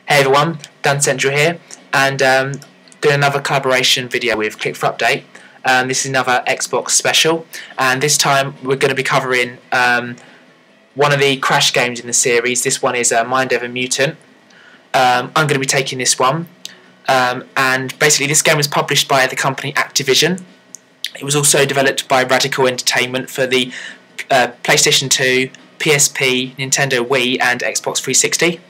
Hey everyone, Dancentral here, and doing another collaboration video with Clickforupdate. This is another Xbox special, and this time we're going to be covering one of the Crash games in the series. This one is Mind Over Mutant. I'm going to be taking this one, and basically this game was published by the company Activision. It was also developed by Radical Entertainment for the PlayStation 2, PSP, Nintendo Wii and Xbox 360.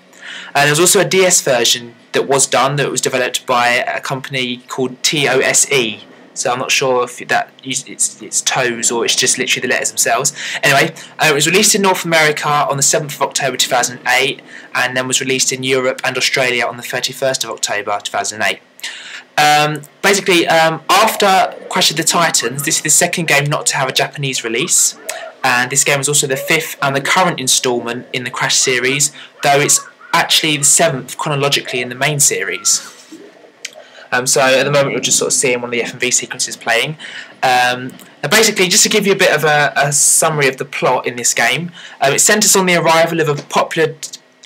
And there was also a DS version that was done, that was developed by a company called TOSE. So I'm not sure if it's toes or it's just literally the letters themselves. Anyway, it was released in North America on the 7th of October 2008, and then was released in Europe and Australia on the 31st of October 2008. Basically, after Crash of the Titans, this is the second game not to have a Japanese release, and this game is also the 5th and the current instalment in the Crash series, though it's actually the 7th chronologically in the main series. So at the moment we're just sort of seeing one of the FMV sequences playing. And basically, just to give you a bit of a summary of the plot in this game, it centres on the arrival of a popular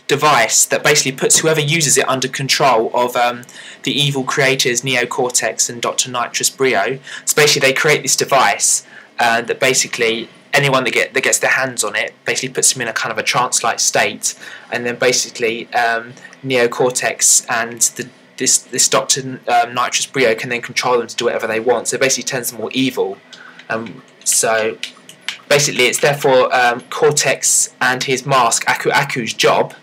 device that basically puts whoever uses it under control of the evil creators Neo Cortex and Dr. Nitrous Brio. So basically they create this device that basically anyone that gets their hands on it basically puts them in a kind of a trance-like state, and then basically Neo Cortex and this Dr. Nitrous Brio can then control them to do whatever they want. So it basically turns them more evil. So basically it's therefore Cortex and his mask Aku's job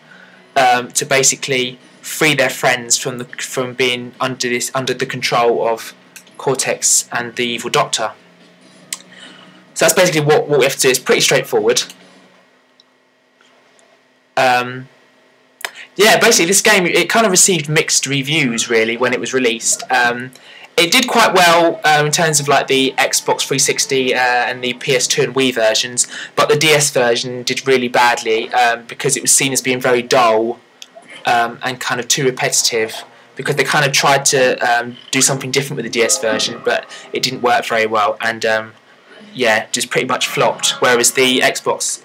to basically free their friends from being under the control of Cortex and the evil Doctor. So that's basically what we have to do. It's pretty straightforward. Yeah, basically this game, it kind of received mixed reviews really when it was released. It did quite well in terms of like the Xbox 360 and the PS2 and Wii versions, but the DS version did really badly because it was seen as being very dull and kind of too repetitive, because they kind of tried to do something different with the DS version, but it didn't work very well, and yeah, just pretty much flopped, whereas the Xbox,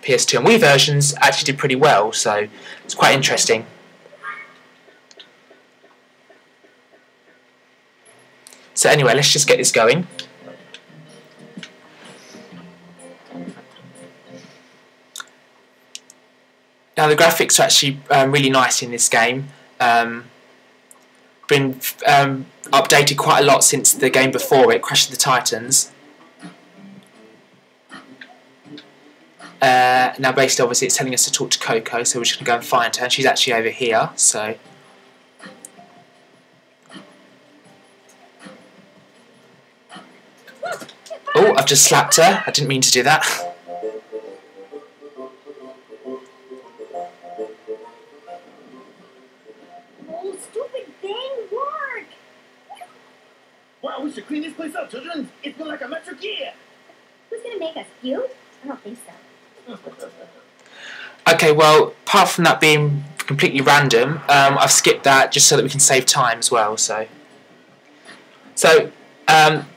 PS2 and Wii versions actually did pretty well, so it's quite interesting. So anyway, let's just get this going. Now the graphics are actually really nice in this game. Been updated quite a lot since the game before it, Crash of the Titans. Now basically obviously it's telling us to talk to Coco, so we're just going to go and find her, and she's actually over here, so oh, I've just slapped her, I didn't mean to do that. Oh, stupid thing, work! Wow, we should clean this place up, children. It's been like a metric year. Who's gonna make us cute? I don't think so. Okay, well, apart from that being completely random, I've skipped that just so that we can save time as well. So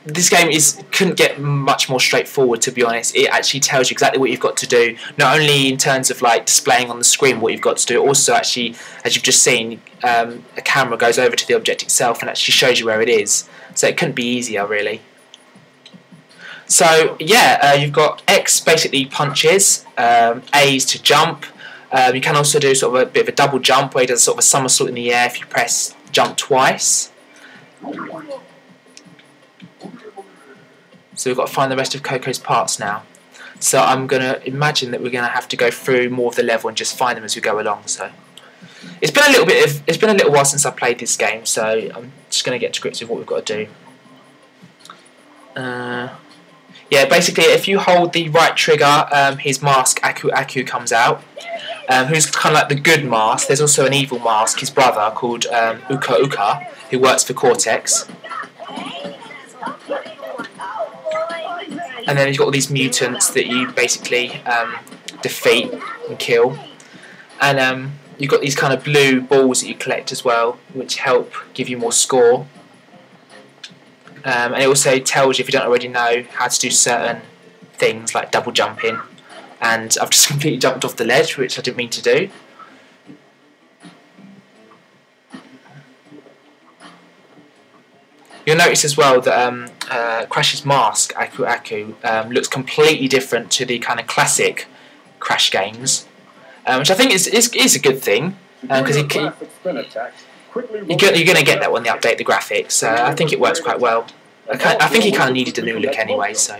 this game couldn't get much more straightforward, to be honest. It actually tells you exactly what you've got to do, not only in terms of like displaying on the screen what you've got to do, also actually, as you've just seen, a camera goes over to the object itself and actually shows you where it is. So it couldn't be easier, really. So yeah, you've got X basically punches, A's to jump. You can also do sort of a bit of a double jump where he does sort of a somersault in the air if you press jump twice. So we've got to find the rest of Coco's parts now. So I'm going to imagine that we're going to have to go through more of the level and just find them as we go along. So it's been a little while since I played this game, so I'm just going to get to grips with what we've got to do. Yeah, basically, if you hold the right trigger, his mask, Aku comes out, who's kind of like the good mask. There's also an evil mask, his brother, called Uka, who works for Cortex. And then you've got all these mutants that you basically defeat and kill. And you've got these kind of blue balls that you collect as well, which help give you more score. And it also tells you, if you don't already know, how to do certain things like double jumping. And I've just completely jumped off the ledge, which I didn't mean to do. You'll notice as well that Crash's mask, Aku Aku, looks completely different to the kind of classic Crash games, which I think is a good thing, because you're going to get that when they update the graphics. I think it works quite well. I think he kind of needed a new look anyway, so.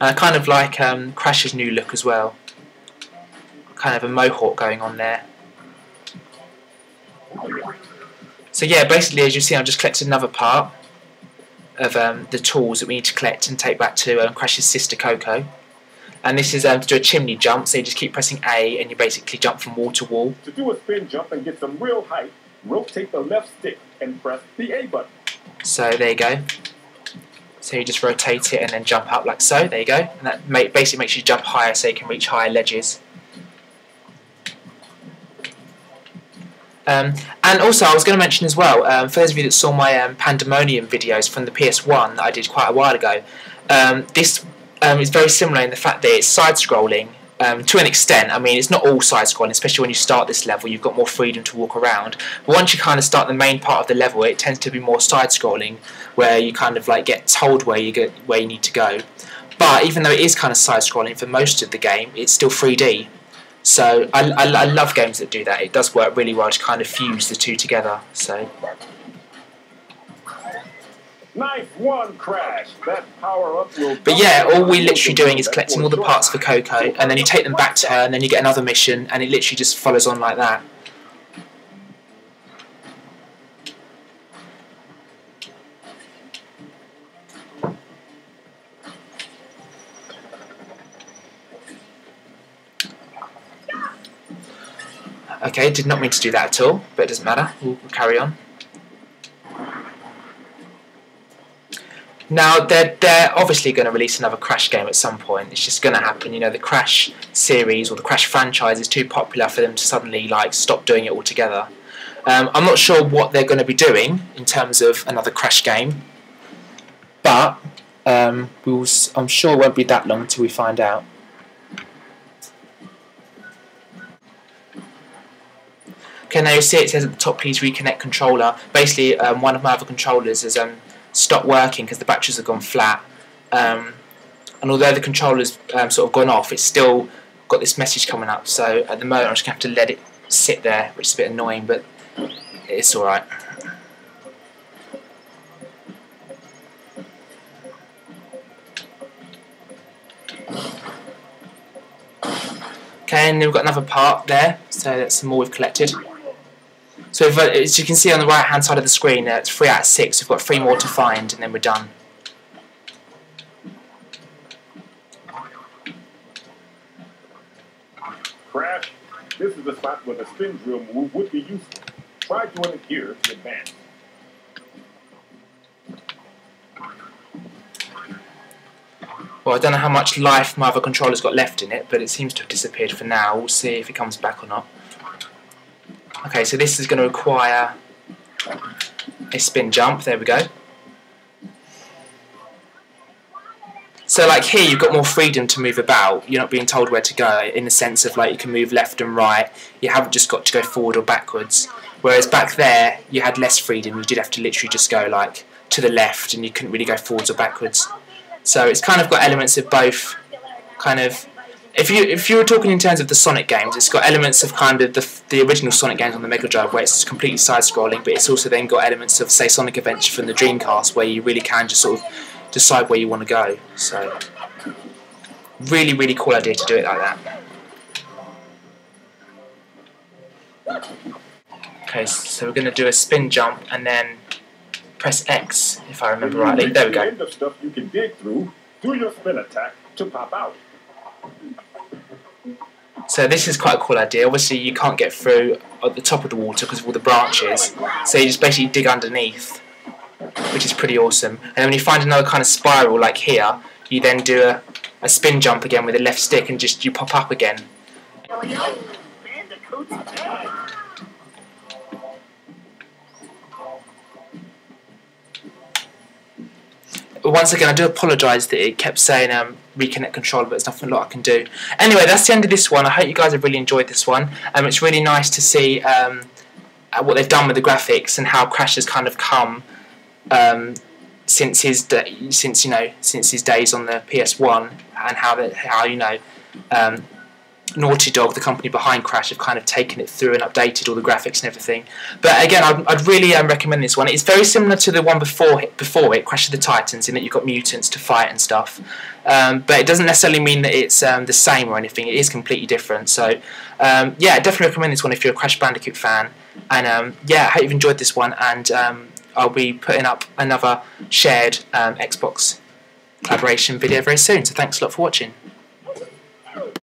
I kind of like Crash's new look as well. Kind of a mohawk going on there. So yeah, basically, as you see, I've just collected another part of the tools that we need to collect and take back to Crash's sister Coco. And this is to do a chimney jump, so you just keep pressing A and you basically jump from wall to wall. To do a spin jump and get some real height, rotate the left stick and press the A button. So there you go. So you just rotate it and then jump up like so, there you go. And that basically makes you jump higher so you can reach higher ledges. And also, I was going to mention as well, for those of you that saw my Pandemonium videos from the PS1 that I did quite a while ago, this is very similar in the fact that it's side-scrolling to an extent. I mean, it's not all side-scrolling, especially when you start this level, you've got more freedom to walk around. But once you kind of start the main part of the level, it tends to be more side-scrolling, where you kind of like get told where you need to go. But even though it is kind of side-scrolling for most of the game, it's still 3D. So I love games that do that. It does work really well to kind of fuse the two together. So. Nice one, Crash. That power up will. But yeah, all we're literally doing is collecting all the parts for Coco, and then you take them back to her, and then you get another mission, and it literally just follows on like that. Okay, did not mean to do that at all, but it doesn't matter. We'll carry on. Now, they're obviously going to release another Crash game at some point. It's just going to happen. You know, the Crash series or the Crash franchise is too popular for them to suddenly like stop doing it altogether. I'm not sure what they're going to be doing in terms of another Crash game, but I'm sure it won't be that long until we find out. Okay, now you see it says at the top, please reconnect controller. Basically, one of my other controllers has stopped working because the batteries have gone flat. And although the controller's sort of gone off, it's still got this message coming up. So at the moment, I'm just going to have to let it sit there, which is a bit annoying, but it's alright. Okay, and then we've got another part there, so that's some more we've collected. So as you can see on the right hand side of the screen, it's 3 out of 6. We've got 3 more to find, and then we're done. Crash, this is the spot where the spin drill move would be useful. Try doing it here to advance. Well, I don't know how much life my other controller's got left in it, but it seems to have disappeared for now. We'll see if it comes back or not. Okay, so this is going to require a spin jump. There we go. So like here you've got more freedom to move about. You're not being told where to go, in the sense of like you can move left and right. You haven't just got to go forward or backwards. Whereas back there you had less freedom. You did have to literally just go like to the left, and you couldn't really go forwards or backwards. So it's kind of got elements of both. Kind of, if you were talking in terms of the Sonic games, it's got elements of kind of the original Sonic games on the Mega Drive, where it's completely side-scrolling, but it's also then got elements of, say, Sonic Adventure from the Dreamcast, where you really can just sort of decide where you want to go. So really, really cool idea to do it like that. Okay, so we're going to do a spin jump and then press X, if I remember rightly. There we go. The stuff you can dig through, do your spin attack to pop out. So this is quite a cool idea. Obviously you can't get through at the top of the water because of all the branches, so you just basically dig underneath, which is pretty awesome. And then when you find another kind of spiral like here, you then do a spin jump again with the left stick, and just you pop up again. Once again, I do apologise that it kept saying reconnect controller, but there's nothing a lot I can do. Anyway, that's the end of this one. I hope you guys have really enjoyed this one. It's really nice to see what they've done with the graphics and how Crash has kind of come since his days on the PS1, and how Naughty Dog, the company behind Crash, have kind of taken it through and updated all the graphics and everything. But again, I'd really recommend this one. It's very similar to the one before it, Crash of the Titans, in that you've got mutants to fight and stuff. But it doesn't necessarily mean that it's the same or anything. It is completely different. So yeah, definitely recommend this one if you're a Crash Bandicoot fan. And yeah, I hope you've enjoyed this one. And I'll be putting up another shared Xbox collaboration video very soon. So thanks a lot for watching.